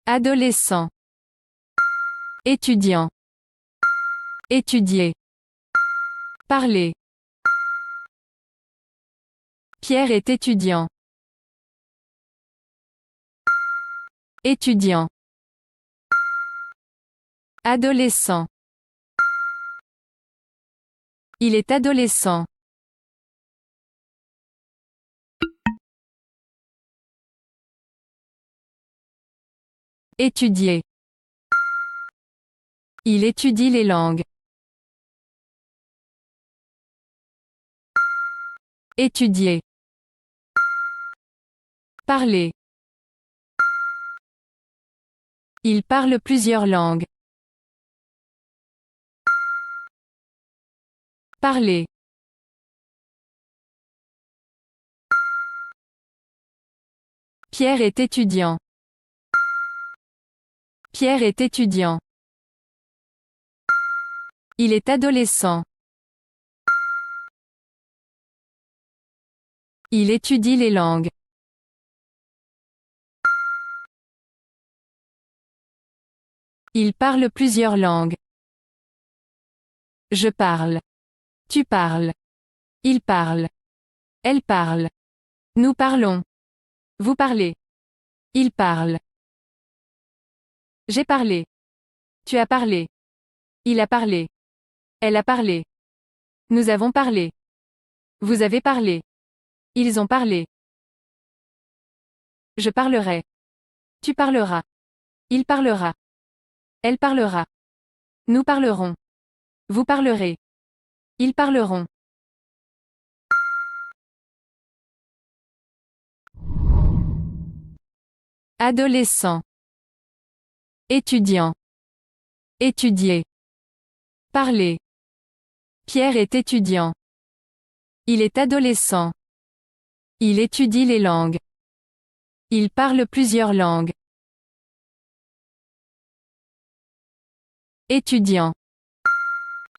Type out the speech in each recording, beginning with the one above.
Adolescent. Étudiant. Étudier. Parler. Pierre est étudiant. Étudiant. Adolescent. Il est adolescent. Étudier. Il étudie les langues. Étudier. Parler. Il parle plusieurs langues. Parler. Pierre est étudiant. Pierre est étudiant. Il est adolescent. Il étudie les langues. Il parle plusieurs langues. Je parle. Tu parles. Il parle. Elle parle. Nous parlons. Vous parlez. Il parle. J'ai parlé. Tu as parlé. Il a parlé. Elle a parlé. Nous avons parlé. Vous avez parlé. Ils ont parlé. Je parlerai. Tu parleras. Il parlera. Elle parlera. Nous parlerons. Vous parlerez. Ils parleront. Adolescent. Étudiant. Étudier. Parler. Pierre est étudiant. Il est adolescent. Il étudie les langues. Il parle plusieurs langues. Étudiant.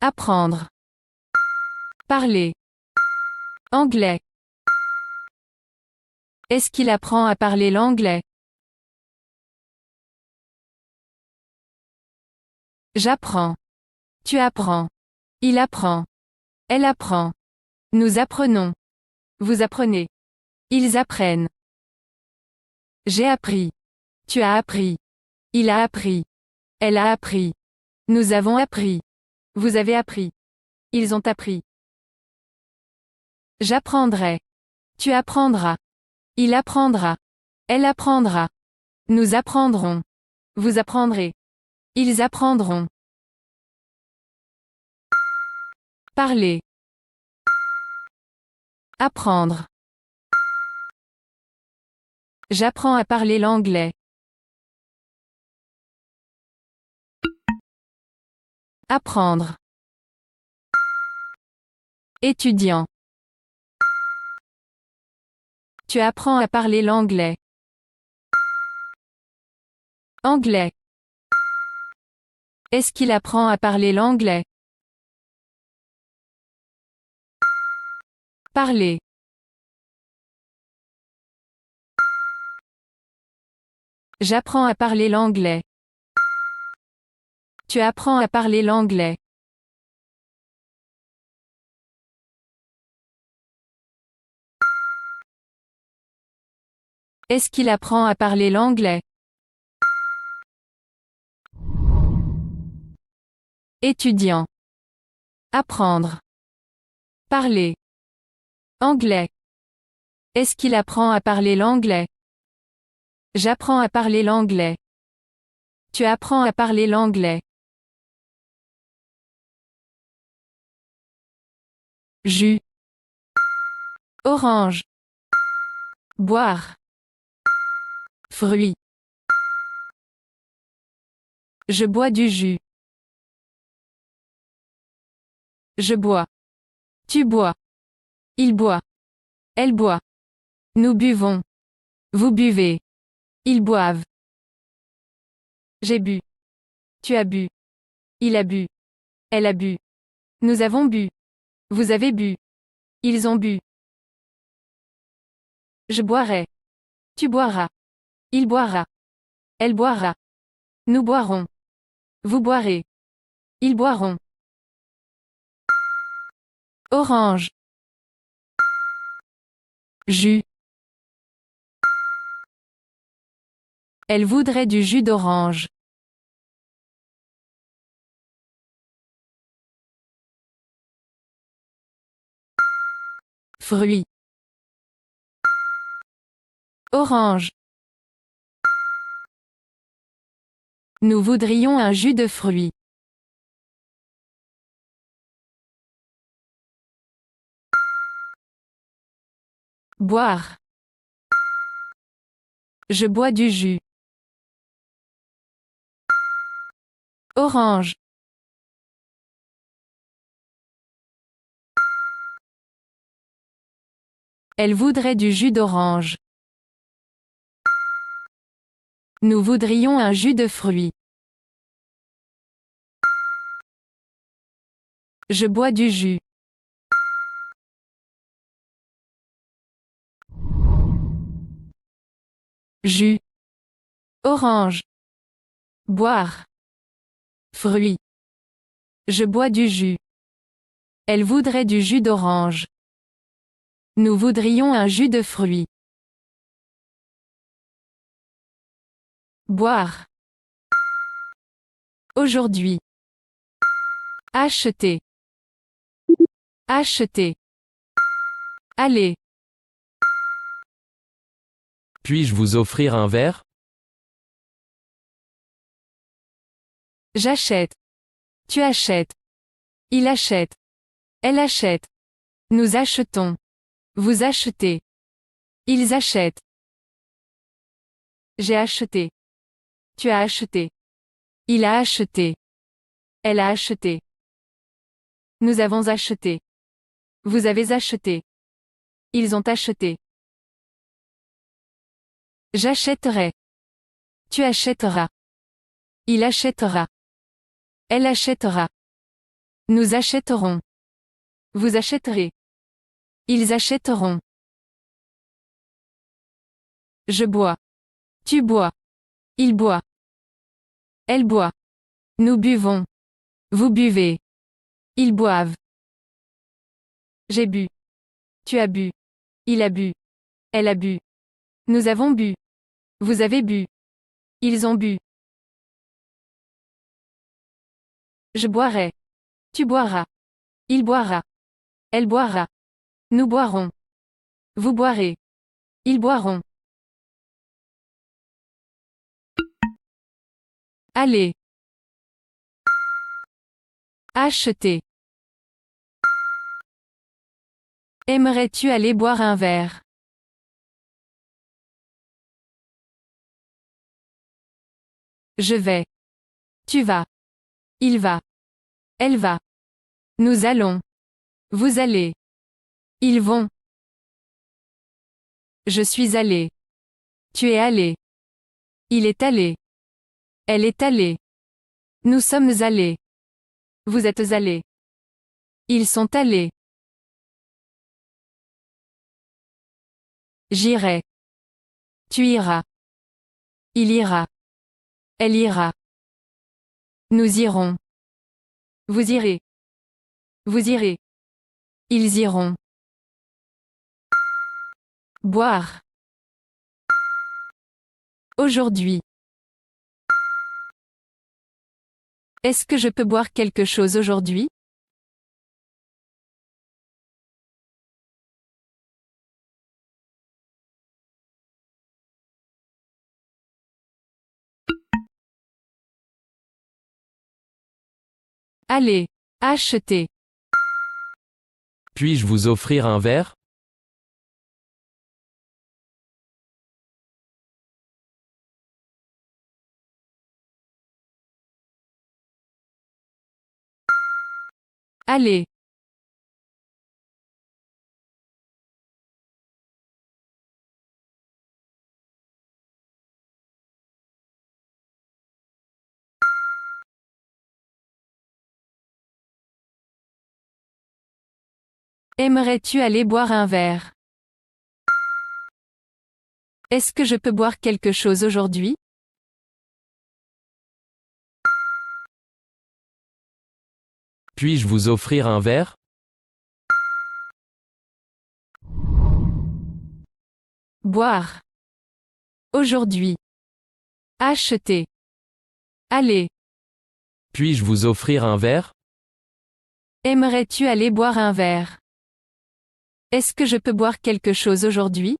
Apprendre. Parler. Anglais. Est-ce qu'il apprend à parler l'anglais? J'apprends. Tu apprends. Il apprend. Elle apprend. Nous apprenons. Vous apprenez. Ils apprennent. J'ai appris. Tu as appris. Il a appris. Elle a appris. Nous avons appris. Vous avez appris. Ils ont appris. J'apprendrai. Tu apprendras. Il apprendra. Elle apprendra. Nous apprendrons. Vous apprendrez. Ils apprendront. Parler. Apprendre. J'apprends à parler l'anglais. Apprendre. Étudiant. Tu apprends à parler l'anglais. Anglais. Est-ce qu'il apprend à parler l'anglais? Parler. J'apprends à parler l'anglais. Tu apprends à parler l'anglais. Est-ce qu'il apprend à parler l'anglais? Étudiant. Apprendre. Parler. Anglais. Est-ce qu'il apprend à parler l'anglais? J'apprends à parler l'anglais. Tu apprends à parler l'anglais. Jus. Orange. Boire. Fruits. Je bois du jus. Je bois. Tu bois. Il boit. Elle boit. Nous buvons. Vous buvez. Ils boivent. J'ai bu. Tu as bu. Il a bu. Elle a bu. Nous avons bu. Vous avez bu. Ils ont bu. Je boirai. Tu boiras. Il boira. Elle boira. Nous boirons. Vous boirez. Ils boiront. Orange. Jus. Elle voudrait du jus d'orange. Fruit. Orange. Nous voudrions un jus de fruits. Boire. Je bois du jus. Orange. Elle voudrait du jus d'orange. Nous voudrions un jus de fruits. Je bois du jus. Jus. Orange. Boire. Fruits. Je bois du jus. Elle voudrait du jus d'orange. Nous voudrions un jus de fruits. Boire. Aujourd'hui. Acheter. Acheter. Aller. Puis-je vous offrir un verre? J'achète. Tu achètes. Il achète. Elle achète. Nous achetons. Vous achetez. Ils achètent. J'ai acheté. Tu as acheté. Il a acheté. Elle a acheté. Nous avons acheté. Vous avez acheté. Ils ont acheté. J'achèterai. Tu achèteras. Il achètera. Elle achètera. Nous achèterons. Vous achèterez. Ils achèteront. Je bois. Tu bois. Il boit. Elle boit. Nous buvons. Vous buvez. Ils boivent. J'ai bu. Tu as bu. Il a bu. Elle a bu. Nous avons bu. Vous avez bu. Ils ont bu. Je boirai. Tu boiras. Il boira. Elle boira. Nous boirons. Vous boirez. Ils boiront. Aller. Acheter. Aimerais-tu aller boire un verre? Je vais. Tu vas. Il va. Elle va. Nous allons. Vous allez. Ils vont. Je suis allé. Tu es allé. Il est allé. Elle est allée. Nous sommes allés. Vous êtes allés. Ils sont allés. J'irai. Tu iras. Il ira. Elle ira. Nous irons. Vous irez. Vous irez. Ils iront. Boire. Aujourd'hui. Est-ce que je peux boire quelque chose aujourd'hui? Allez. Acheter. Puis-je vous offrir un verre? Allez. Aimerais-tu aller boire un verre? Est-ce que je peux boire quelque chose aujourd'hui? Puis-je vous offrir un verre? Boire. Aujourd'hui. Acheter. Aller. Puis-je vous offrir un verre? Aimerais-tu aller boire un verre? Est-ce que je peux boire quelque chose aujourd'hui?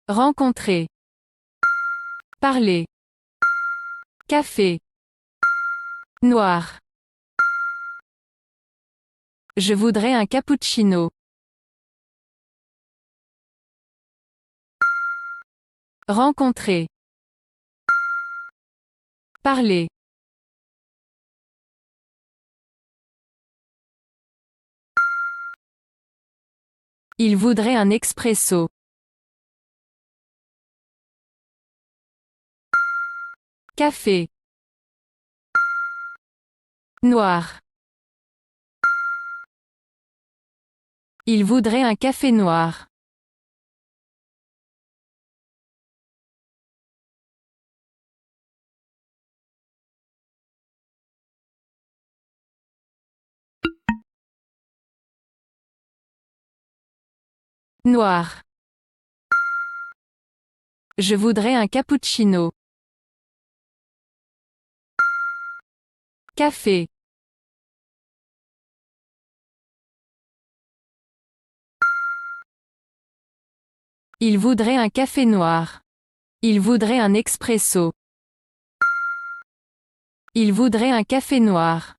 Rencontrer. Parler. Café. Noir. Je voudrais un cappuccino. Rencontrer. Parler. Il voudrait un expresso. Café. Noir. Il voudrait un café noir. Noir. Je voudrais un cappuccino. Café. Il voudrait un café noir. Il voudrait un expresso. Il voudrait un café noir.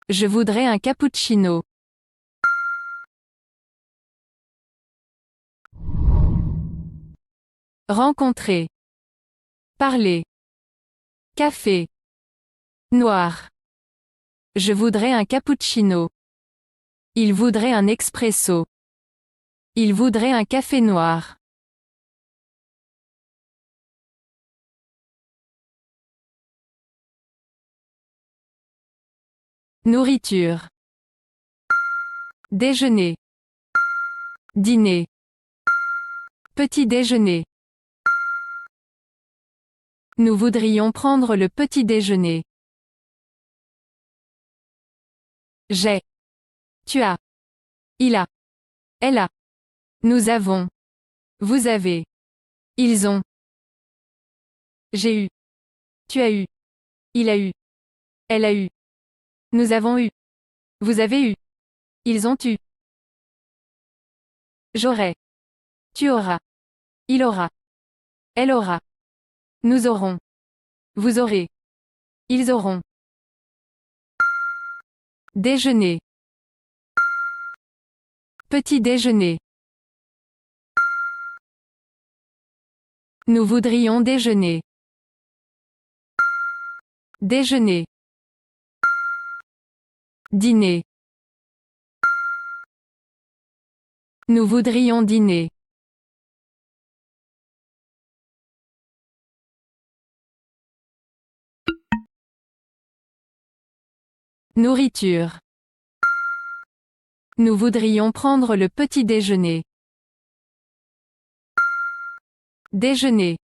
Je voudrais un cappuccino. Rencontrer. Parler. Café. Noir. Je voudrais un cappuccino. Il voudrait un expresso. Il voudrait un café noir. Nourriture. Déjeuner. Dîner. Petit déjeuner. Nous voudrions prendre le petit déjeuner. J'ai. Tu as. Il a. Elle a. Nous avons. Vous avez. Ils ont. J'ai eu. Tu as eu. Il a eu. Elle a eu. Nous avons eu. Vous avez eu. Ils ont eu. J'aurai. Tu auras. Il aura. Elle aura. Nous aurons. Vous aurez. Ils auront. Déjeuner. Petit déjeuner. Nous voudrions déjeuner. Déjeuner. Dîner. Nous voudrions dîner. Nourriture. Nous voudrions prendre le petit déjeuner. Déjeuner.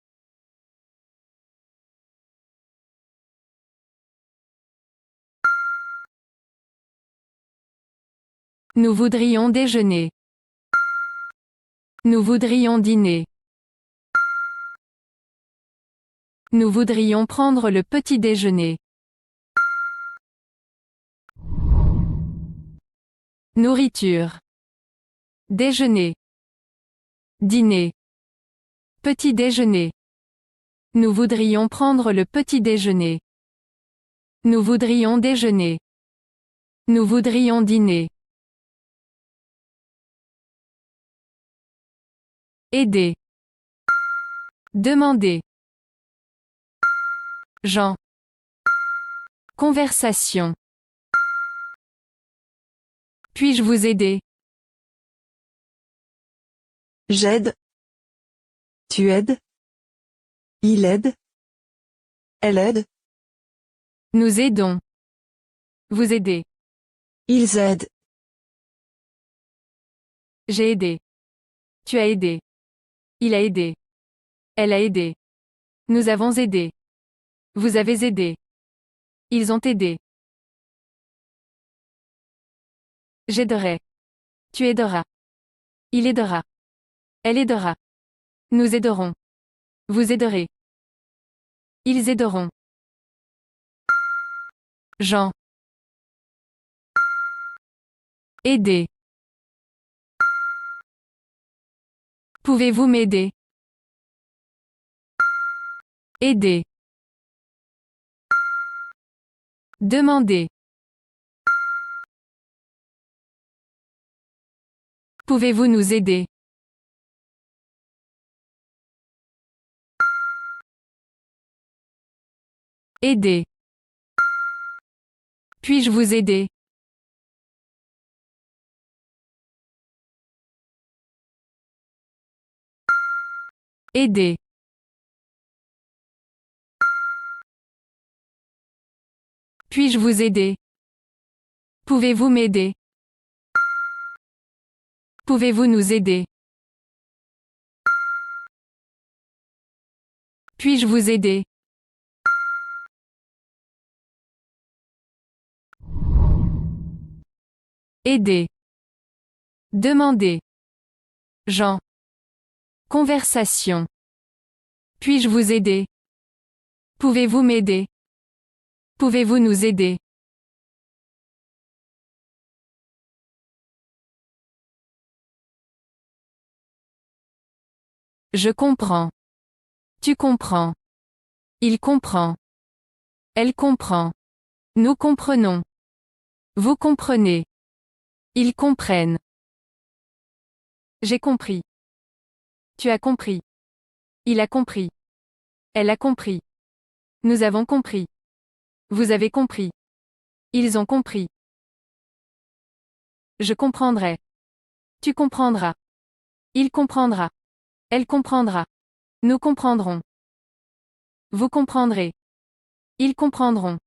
Nous voudrions déjeuner. Nous voudrions dîner. Nous voudrions prendre le petit déjeuner. Nourriture. Déjeuner. Dîner. Petit déjeuner. Nous voudrions prendre le petit déjeuner. Nous voudrions déjeuner. Nous voudrions dîner. Aider. Demander. Jean. Conversation. Puis-je vous aider? J'aide. Tu aides. Il aide. Elle aide. Nous aidons. Vous aidez. Ils aident. J'ai aidé. Tu as aidé. Il a aidé. Elle a aidé. Nous avons aidé. Vous avez aidé. Ils ont aidé. J'aiderai. Tu aideras. Il aidera. Elle aidera. Nous aiderons. Vous aiderez. Ils aideront. Jean. Aider. Pouvez-vous m'aider? Aider. Demander. Pouvez-vous nous aider? Aider. Puis-je vous aider? Aider. Puis-je vous aider? Pouvez-vous m'aider? Pouvez-vous nous aider? Puis-je vous aider? Aider. Demander. Jean. Conversation. Puis-je vous aider? Pouvez-vous m'aider? Pouvez-vous nous aider? Je comprends. Tu comprends. Il comprend. Elle comprend. Nous comprenons. Vous comprenez. Ils comprennent. J'ai compris. Tu as compris. Il a compris. Elle a compris. Nous avons compris. Vous avez compris. Ils ont compris. Je comprendrai. Tu comprendras. Il comprendra. Elle comprendra. Nous comprendrons. Vous comprendrez. Ils comprendront.